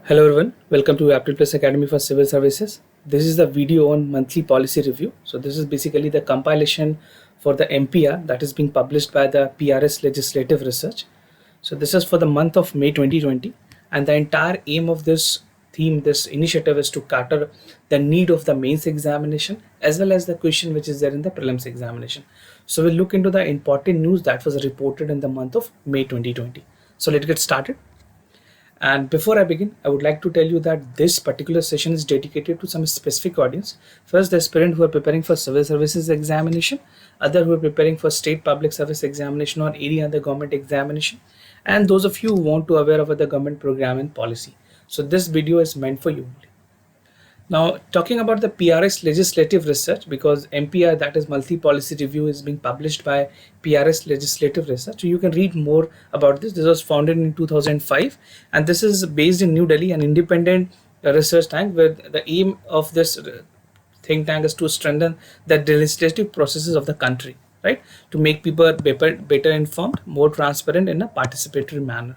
Hello everyone, welcome to Aptitude Plus Academy for Civil Services. This is the video on monthly policy review. So this is basically the compilation for the MPR that is being published by the PRS Legislative Research. So this is for the month of May 2020, and the entire aim of this theme, this initiative, is to cater the need of the mains examination as well as the question which is there in the prelims examination. So we'll look into the important news that was reported in the month of May 2020. So let's get started. And before I begin, I would like to tell you that this particular session is dedicated to some specific audience. First, the aspirant who are preparing for civil services examination, other who are preparing for state public service examination or any other government examination, and those of you who want to aware of the government program and policy. So this video is meant for you only. Now, talking about the PRS Legislative Research, because MPR, that is Monthly Policy Review, is being published by PRS Legislative Research. So you can read more about this. This was founded in 2005, and this is based in New Delhi, an independent research tank, where the aim of this think tank is to strengthen the legislative processes of the country, right? To make people better informed, more transparent in a participatory manner.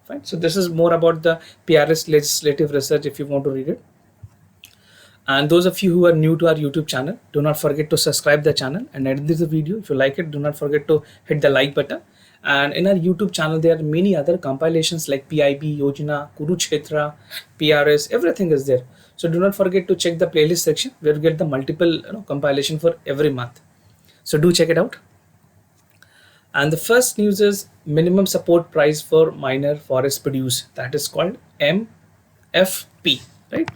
Fine. So this is more about the PRS Legislative Research if you want to read it. And those of you who are new to our YouTube channel, do not forget to subscribe the channel and edit this video. If you like it, do not forget to hit the like button. And in our YouTube channel, there are many other compilations like PIB, Yojana, Kurukshetra, PRS, everything is there. So do not forget to check the playlist section where you get the multiple compilation for every month. So do check it out. And the first news is minimum support price for minor forest produce, that is called MFP, right?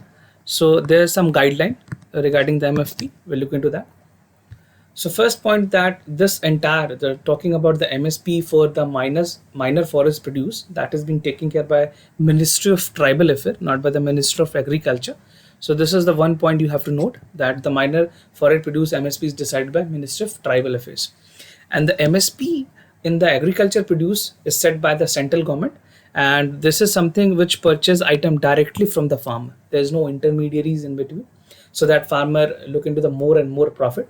So there's some guideline regarding the MFP. We'll look into that. So first point, that this entire, they're talking about the MSP for the minor forest produce, that is being taken care by Ministry of Tribal Affairs, not by the Ministry of Agriculture. So this is the one point you have to note, that the minor forest produce MSP is decided by Ministry of Tribal Affairs. And the MSP in the agriculture produce is set by the central government, and this is something which purchase item directly from the farmer. There is no intermediaries in between, so that farmer look into the more and more profit.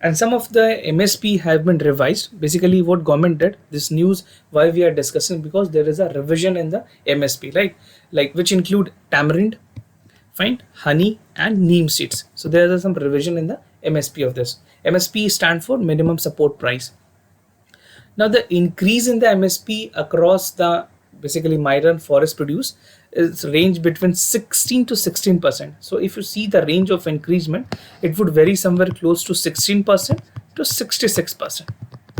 And some of the MSP have been revised. Basically what government did, this news why we are discussing, because there is a revision in the MSP, right? Like which include tamarind, fine, honey and neem seeds. So there is some revision in the MSP of this. MSP stand for minimum support price. Now the increase in the MSP across the basically minor forest produce is range between 16 to 16%. So if you see the range of increasement, it would vary somewhere close to 16% to 66%,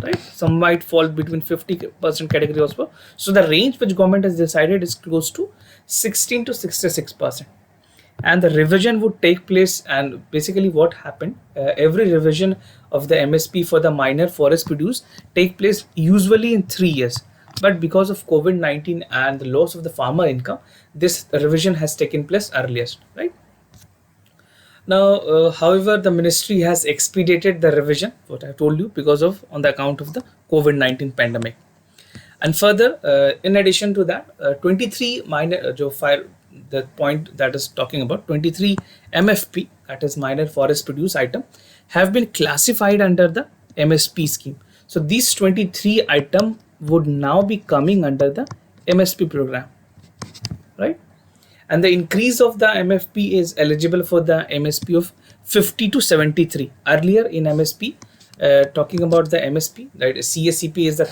right? Some might fall between 50% category also. So the range which government has decided is close to 16 to 66%. And the revision would take place, and basically what happened, every revision of the MSP for the minor forest produce take place usually in 3 years, but because of COVID-19 and the loss of the farmer income, this revision has taken place earliest, right? Now however, the ministry has expedited the revision, what I told you, because of on the account of the COVID-19 pandemic. And further, in addition to that, 23 minor the point that is talking about 23 MFP, that is minor forest produce item, have been classified under the MSP scheme. So these 23 item would now be coming under the MSP program, right? And the increase of the MFP is eligible for the MSP of 50 to 73. Earlier in MSP, talking about the MSP, right? CACP is the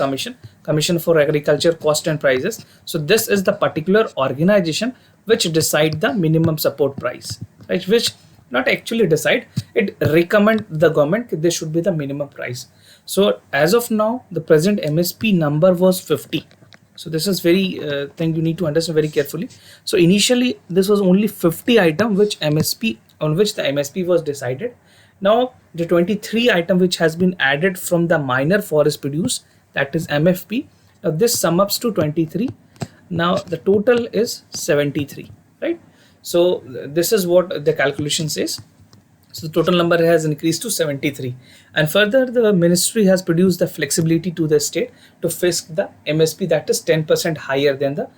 Commission for Agriculture Cost and Prices. So this is the particular organization which decide the minimum support price, right? Which not actually decide, it recommend the government this should be the minimum price. So as of now, the present MSP number was 50. So this is very thing you need to understand very carefully. So initially this was only 50 item which MSP on which the MSP was decided. Now the 23 item which has been added from the minor forest produce, that is MFP. Now this sum ups to 23. Now the total is 73, right? So this is what the calculation says. So the total number has increased to 73. And further, the ministry has produced the flexibility to the state to fix the MSP that is 10% higher than the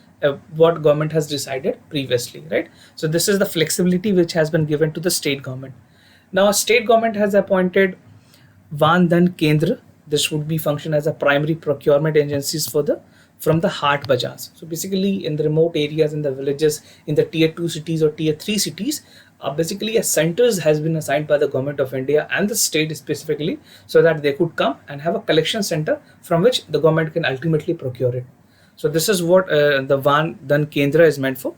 what government has decided previously, right? So this is the flexibility which has been given to the state government. Now state government has appointed Van Dhan Kendra. This would be function as a primary procurement agencies for the from the Hart Bazaars. So basically in the remote areas, in the villages, in the tier 2 cities or tier 3 cities, basically a centers has been assigned by the government of India and the state specifically, so that they could come and have a collection center from which the government can ultimately procure it. So this is what the Van Dhan Kendra is meant for.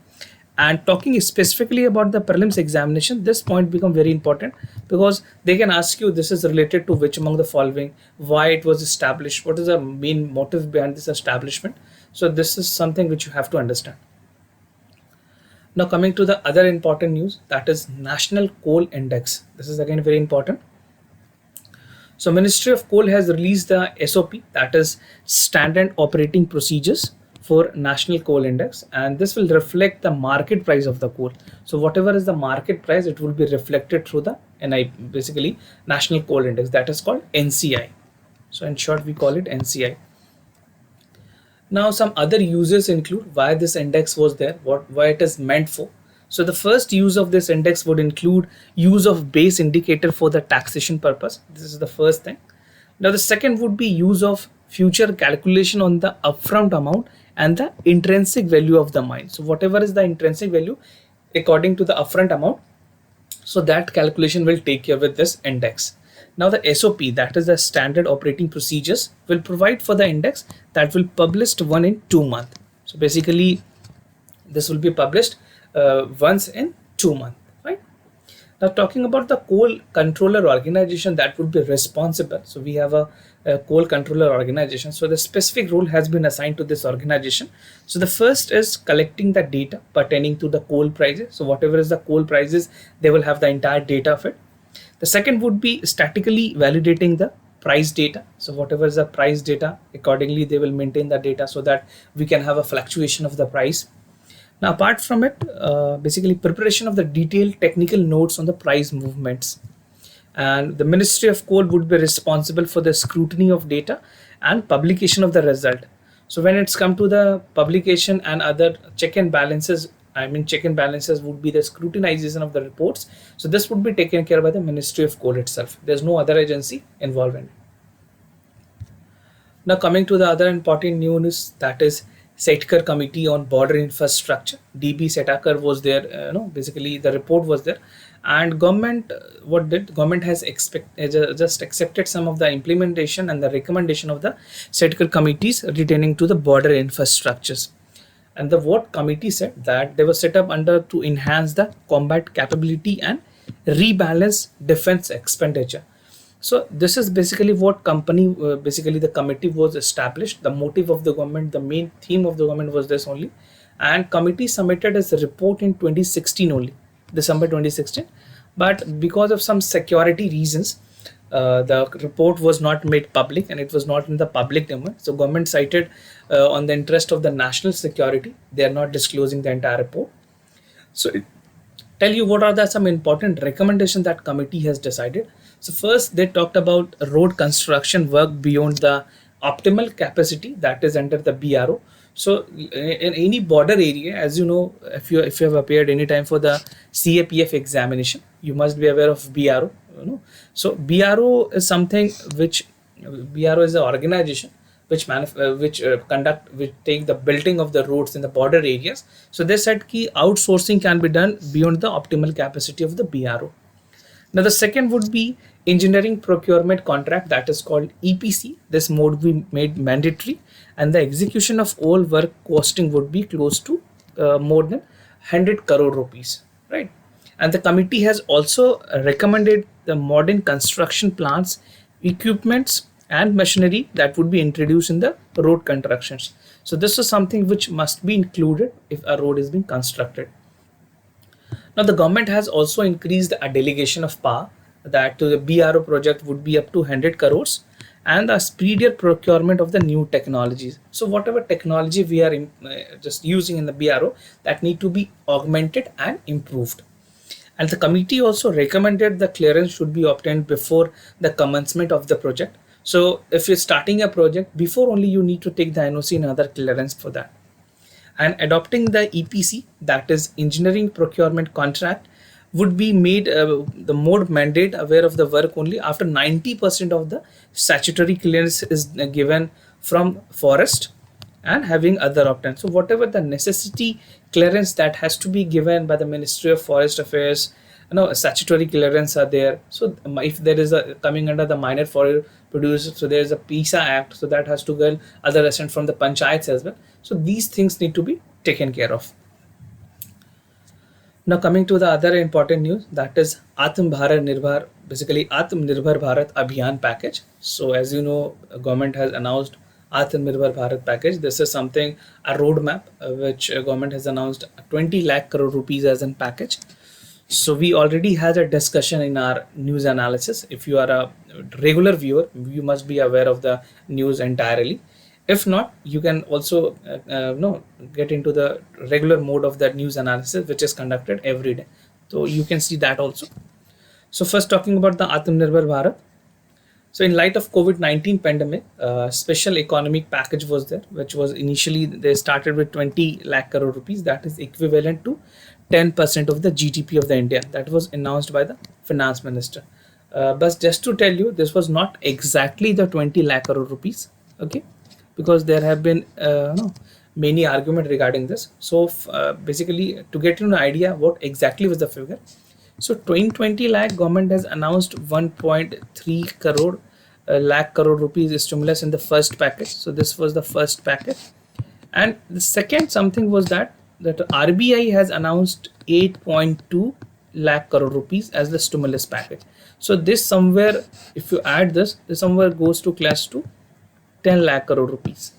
And talking specifically about the prelims examination, this point become very important, because they can ask you this is related to which among the following, why it was established, what is the main motive behind this establishment. So this is something which you have to understand. Now coming to the other important news, that is National Coal Index. This is again very important. So Ministry of Coal has released the SOP, that is Standard Operating Procedures for National Coal Index, and this will reflect the market price of the coal. So whatever is the market price, it will be reflected through the NI, basically National Coal Index, that is called NCI. So in short, we call it NCI. Now some other uses include why this index was there, why it is meant for. So the first use of this index would include use of base indicator for the taxation purpose. This is the first thing. Now the second would be use of future calculation on the upfront amount and the intrinsic value of the mine. So whatever is the intrinsic value according to the upfront amount, so that calculation will take care with this index. Now the SOP, that is the Standard Operating Procedures, will provide for the index that will published one in 2 months. So basically this will be published once in 2 months, right? Now talking about the coal controller organization that would be responsible. So we have a coal controller organization. So the specific role has been assigned to this organization. So the first is collecting the data pertaining to the coal prices. So whatever is the coal prices, they will have the entire data of it. The second would be statically validating the price data. So whatever is the price data, accordingly they will maintain the data so that we can have a fluctuation of the price. Now apart from it, basically preparation of the detailed technical notes on the price movements. And the Ministry of Coal would be responsible for the scrutiny of data and publication of the result. So when it's come to the publication and other check and balances, check and balances would be the scrutinization of the reports. So this would be taken care by the Ministry of Coal itself. There's no other agency involved in it. Now coming to the other important news, that is Setkar Committee on Border Infrastructure. DB Setakar was there, basically the report was there, and government, government has just accepted some of the implementation and the recommendation of the Setkar committees retaining to the border infrastructures. And the what committee said that they were set up under to enhance the combat capability and rebalance defense expenditure. So this is basically what basically the committee was established. The motive of the government, the main theme of the government was this only. And committee submitted as a report in 2016 only, December 2016. But because of some security reasons, the report was not made public and it was not in the public domain. So government cited on the interest of the national security, they are not disclosing the entire report. So tell you what are some important recommendations that committee has decided. So first they talked about road construction work beyond the optimal capacity that is under the BRO. So in any border area, as you know, if you have appeared anytime for the CAPF examination, you must be aware of BRO. So BRO is something which BRO is an organization which take the building of the roads in the border areas. So they said key outsourcing can be done beyond the optimal capacity of the BRO. Now the second would be engineering procurement contract, that is called EPC. This mode we made mandatory, and the execution of all work costing would be close to more than 100 crore rupees, right? And the committee has also recommended the modern construction plants, equipments and machinery that would be introduced in the road constructions. So this is something which must be included if a road is being constructed. Now the government has also increased a delegation of power that to the BRO project would be up to 100 crores and the speedier procurement of the new technologies. So whatever technology we are just using in the BRO, that need to be augmented and improved. And the committee also recommended the clearance should be obtained before the commencement of the project. So if you're starting a project, before only you need to take the NOC and other clearance for that. And adopting the EPC, that is engineering procurement contract, would be made the more mandate aware of the work only after 90% of the statutory clearance is given from forest, and having other opt-ins. So whatever the necessity clearance that has to be given by the Ministry of Forest Affairs, statutory clearance are there. So if there is a coming under the minor forest producer, so there is a PISA Act, so that has to get other assent from the panchayats as well. So these things need to be taken care of. Now coming to the other important news, that is Atm Bharat Nirbhar, basically Atm Nirbhar Bharat Abhiyan package. So as you know, government has announced Atm Nirbhar Bharat package. This is something, a roadmap which government has announced 20 lakh crore rupees as a package. So we already had a discussion in our news analysis. If you are a regular viewer, you must be aware of the news entirely. If not, you can also get into the regular mode of that news analysis, which is conducted every day. So you can see that also. So first talking about the Atmanirbhar Bharat. So in light of COVID-19 pandemic, special economic package was there, which was initially they started with 20 lakh crore rupees. That is equivalent to 10% of the GDP of the India. That was announced by the finance minister. But just to tell you, this was not exactly the 20 lakh crore rupees. Okay, because there have been many arguments regarding this. So basically, to get an idea what exactly was the figure. So 20 lakh government has announced 1.3 crore lakh crore rupees stimulus in the first package. So this was the first package, and the second something was that RBI has announced 8.2 lakh crore rupees as the stimulus package. So this somewhere, if you add this somewhere goes to close to 10 lakh crore rupees.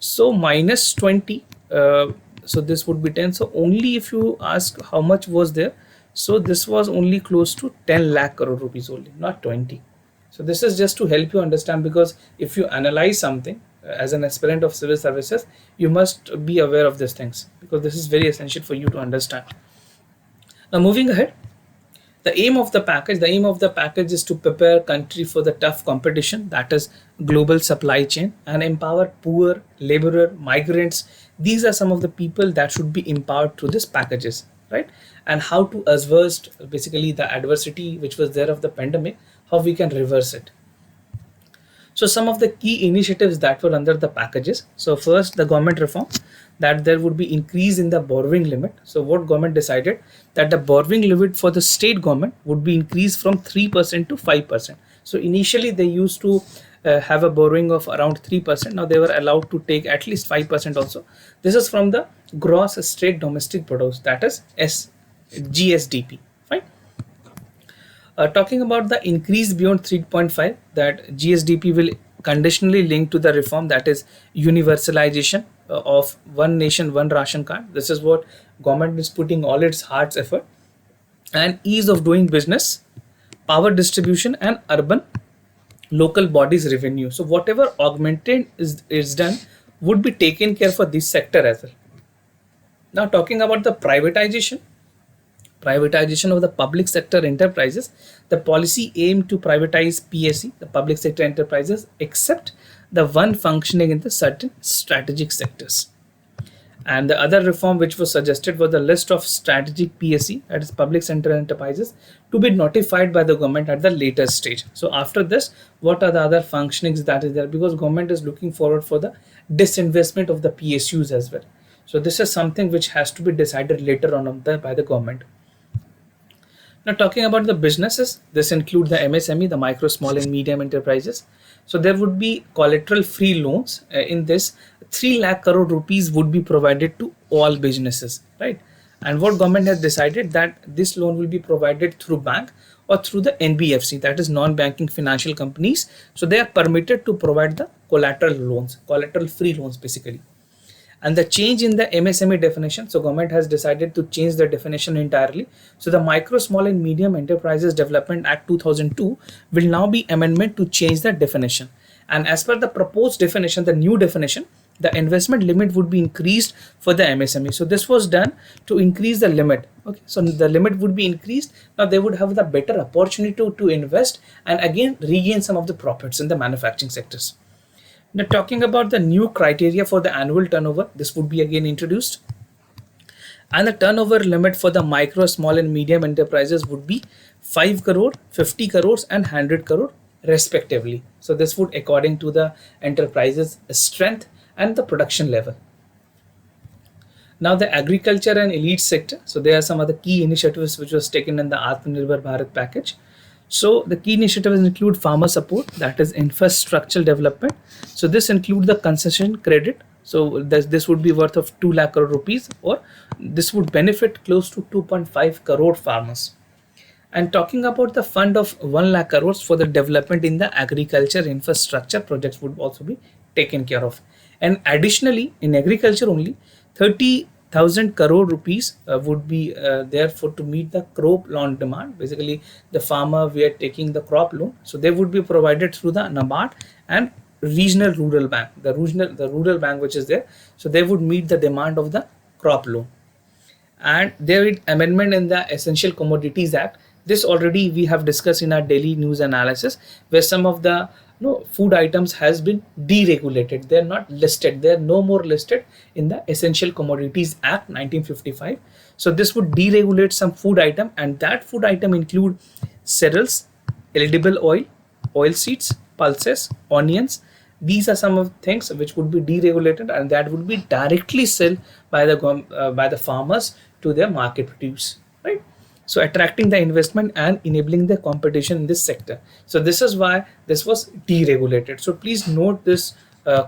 So minus 20, so this would be 10. So only if you ask how much was there, so this was only close to 10 lakh crore rupees only, not 20. So this is just to help you understand, because if you analyze something as an aspirant of civil services, you must be aware of these things, because this is very essential for you to understand. Now moving ahead, the aim of the package is to prepare country for the tough competition, that is global supply chain, and empower poor, laborer, migrants. These are some of the people that should be empowered through these packages, right? And how to adverse basically the adversity which was there of the pandemic, how we can reverse it. So some of the key initiatives that were under the packages. So first, the government reform, that there would be increase in the borrowing limit. So what government decided, that the borrowing limit for the state government would be increased from 3% to 5%. So initially they used to have a borrowing of around 3%. Now they were allowed to take at least 5% also. This is from the gross state domestic product, that is GSDP. Fine. Talking about the increase beyond 3.5, that GSDP will conditionally link to the reform, that is universalization of one nation, one ration card. This is what government is putting all its heart's effort, and ease of doing business, power distribution, and urban local bodies revenue. So whatever augmented is done would be taken care for this sector as well. Now talking about the privatization of the public sector enterprises, the policy aimed to privatize PSE, the public sector enterprises, except the one functioning in the certain strategic sectors. And the other reform which was suggested was the list of strategic PSE, that is public sector enterprises, to be notified by the government at the later stage. So after this, what are the other functionings that is there, because government is looking forward for the disinvestment of the PSUs as well. So this is something which has to be decided later on by the government. Now talking about the businesses, this include the MSME, the micro, small and medium enterprises. So there would be collateral free loans. In this, 3 lakh crore rupees would be provided to all businesses, right? And what government has decided, that this loan will be provided through bank or through the NBFC, that is non-banking financial companies. So they are permitted to provide the collateral loans, collateral free loans basically. And the change in the MSME definition, so government has decided to change the definition entirely. So the Micro, Small and Medium Enterprises Development Act 2002 will now be amendment to change the definition. And as per the proposed definition, the new definition, the investment limit would be increased for the MSME. So this was done to increase the limit. Okay, so the limit would be increased. Now they would have the better opportunity to invest and again regain some of the profits in the manufacturing sectors. Now talking about the new criteria for the annual turnover, this would be again introduced. And the turnover limit for the micro, small and medium enterprises would be 5 crore, 50 crores and 100 crore respectively. So this would according to the enterprise's strength and the production level. Now the agriculture and elite sector. So there are some other key initiatives which was taken in the Atmanirbhar Bharat package. So the key initiatives include farmer support, that is infrastructural development. So this include the concession credit. So this would be worth of 2 lakh crore rupees, or this would benefit close to 2.5 crore farmers. And talking about the fund of 1 lakh crores for the development in the agriculture infrastructure projects would also be taken care of. And additionally, in agriculture only, 30,000 crore rupees would be there for to meet the crop loan demand. Basically, the farmer we are taking the crop loan, so they would be provided through the NABARD and regional rural bank, the rural bank which is there. So they would meet the demand of the crop loan. And there is amendment in the Essential Commodities Act. This already we have discussed in our daily news analysis, where some of the food items has been deregulated. They're not listed. They're no more listed in the Essential Commodities Act 1955. So this would deregulate some food item, and that food item include cereals, edible oil, oil seeds, pulses, onions. These are some of the things which would be deregulated, and that would be directly sold by the farmers to their market produce, right? So attracting the investment and enabling the competition in this sector. So this is why this was deregulated. So please note this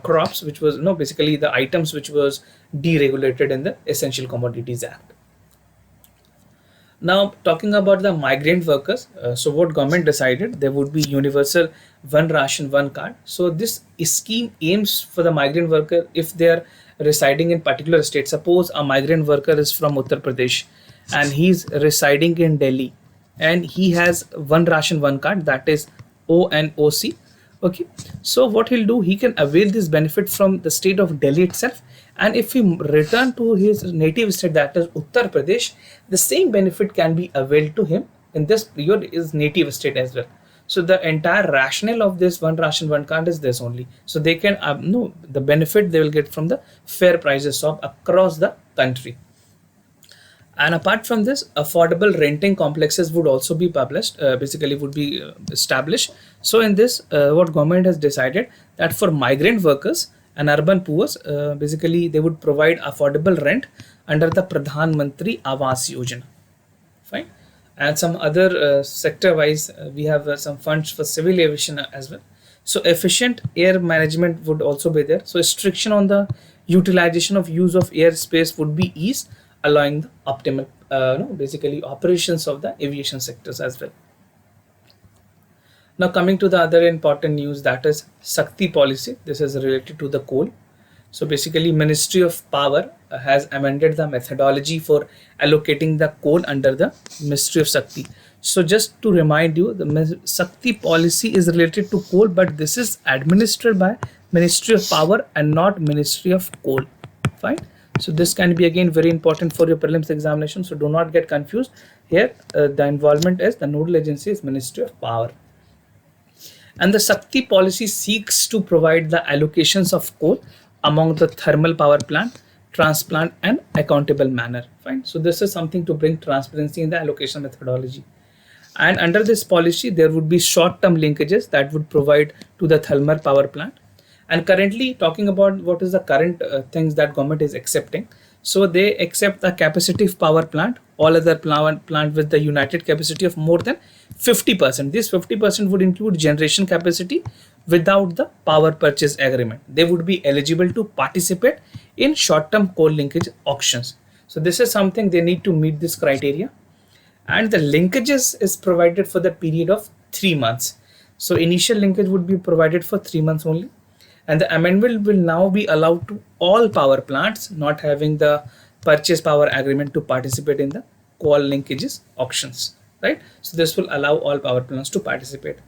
crops which was basically the items which was deregulated in the Essential Commodities Act. Now talking about the migrant workers, so what government decided, there would be universal one ration one card. So this scheme aims for the migrant worker if they are residing in particular state. Suppose a migrant worker is from Uttar Pradesh and he's residing in Delhi, and he has one ration one card, that is ONOC. Okay, so what he'll do, he can avail this benefit from the state of Delhi itself, and if he return to his native state, that is Uttar Pradesh, the same benefit can be availed to him in this period is native state as well. So the entire rationale of this one ration one card is this only. So they can the benefit they will get from the fair prices shop across the country. And apart from this, affordable renting complexes would also be published, would be established. So in this, what government has decided that for migrant workers and urban poor, basically they would provide affordable rent under the Pradhan Mantri Awas Yojana. Fine. And some other sector-wise, we have some funds for civil aviation as well. So efficient air management would also be there. So restriction on the utilization of use of airspace would be eased, allowing the optimal operations of the aviation sectors as well. Now coming to the other important news, that is Shakti policy. This is related to the coal. So basically Ministry of Power has amended the methodology for allocating the coal under the Ministry of Shakti. So just to remind you, the Shakti policy is related to coal, but this is administered by Ministry of Power and not Ministry of Coal. Fine. So this can be again very important for your prelims examination. So do not get confused. Here the involvement is the nodal agency is Ministry of Power. And the Shakti policy seeks to provide the allocations of coal among the thermal power plant, transplant and accountable manner. Fine. So this is something to bring transparency in the allocation methodology. And under this policy, there would be short-term linkages that would provide to the thermal power plant. And currently talking about what is the current things that government is accepting. So they accept the capacitive power plant, all other plant with the united capacity of more than 50%. This 50% would include generation capacity without the power purchase agreement. They would be eligible to participate in short-term coal linkage auctions. So this is something they need to meet this criteria. And the linkages is provided for the period of 3 months. So initial linkage would be provided for 3 months only. And the amendment will now be allowed to all power plants not having the purchase power agreement to participate in the coal linkages auctions, right? So this will allow all power plants to participate.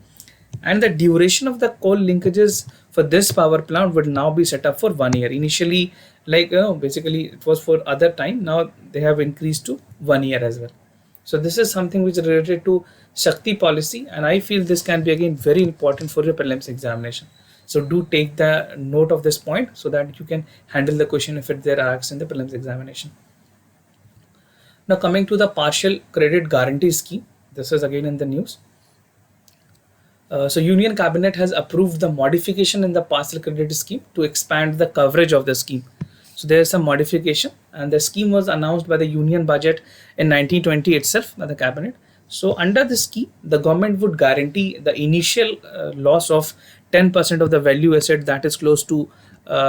And the duration of the coal linkages for this power plant would now be set up for 1 year. Initially, basically it was for other time. Now they have increased to 1 year as well. So this is something which is related to Shakti policy, and I feel this can be again very important for your prelims examination. So do take the note of this point so that you can handle the question if there are asked in the prelims examination. Now coming to the partial credit guarantee scheme, this is again in the news. So Union Cabinet has approved the modification in the partial credit scheme to expand the coverage of the scheme. So there is some modification, and the scheme was announced by the Union Budget in 1920 itself by the Cabinet. So under the scheme, the government would guarantee the initial loss of 10% of the value asset that is close to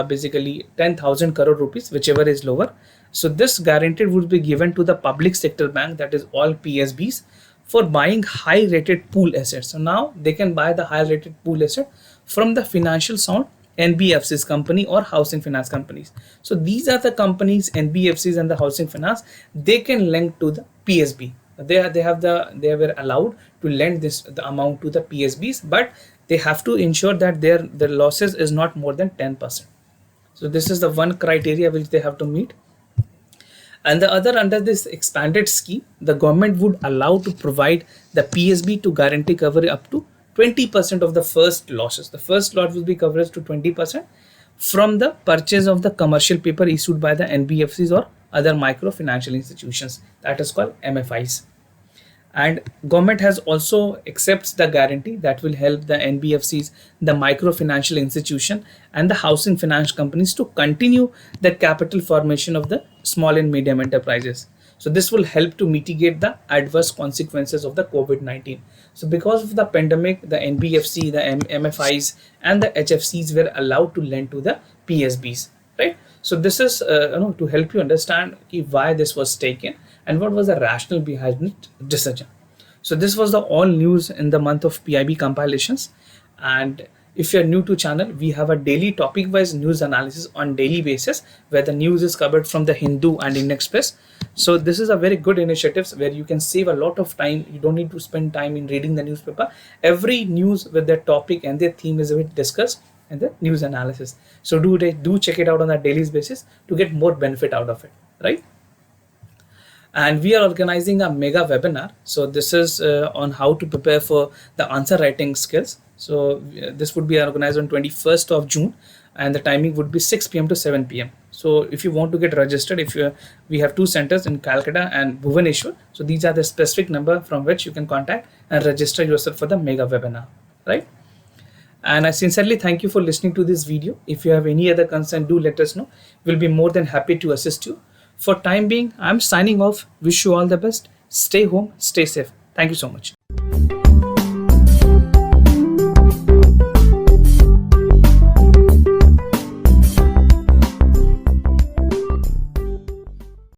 basically 10,000 crore rupees, whichever is lower. So this guarantee would be given to the public sector bank, that is all PSBs, for buying high rated pool assets. So now they can buy the high rated pool asset from the financial sound NBFCs company or housing finance companies. So these are the companies, NBFCs and the housing finance, they can lend to the PSB. They were allowed to lend the amount to the PSBs, but they have to ensure that their losses is not more than 10%. So this is the one criteria which they have to meet. And the other, under this expanded scheme, the government would allow to provide the PSB to guarantee cover up to 20% of the first losses. The first lot will be coverage to 20% from the purchase of the commercial paper issued by the NBFCs or other micro financial institutions, that is called MFIs. And government has also accepts the guarantee that will help the NBFCs, the micro financial institution and the housing finance companies to continue the capital formation of the small and medium enterprises. So this will help to mitigate the adverse consequences of the COVID-19. So because of the pandemic, the NBFC, the MFIs and the HFCs were allowed to lend to the PSBs, right? So this is to help you understand why this was taken and what was the rationale behind decision. So this was the all news in the month of PIB compilations. And if you're new to channel, we have a daily topic wise news analysis on daily basis where the news is covered from the Hindu and Indian Express. So this is a very good initiative where you can save a lot of time. You don't need to spend time in reading the newspaper. Every news with their topic and their theme is discussed in the news analysis. So do check it out on a daily basis to get more benefit out of it, right? And we are organizing a mega webinar. So this is on how to prepare for the answer writing skills. So this would be organized on 21st of June and the timing would be 6 p.m. to 7 p.m. So if you want to get registered, we have two centers in Calcutta and Bhubaneswar. So these are the specific number from which you can contact and register yourself for the mega webinar, right? And I sincerely thank you for listening to this video. If you have any other concern, do let us know. We'll be more than happy to assist you. For time being, I'm signing off. Wish you all the best. Stay home, stay safe. Thank you so much.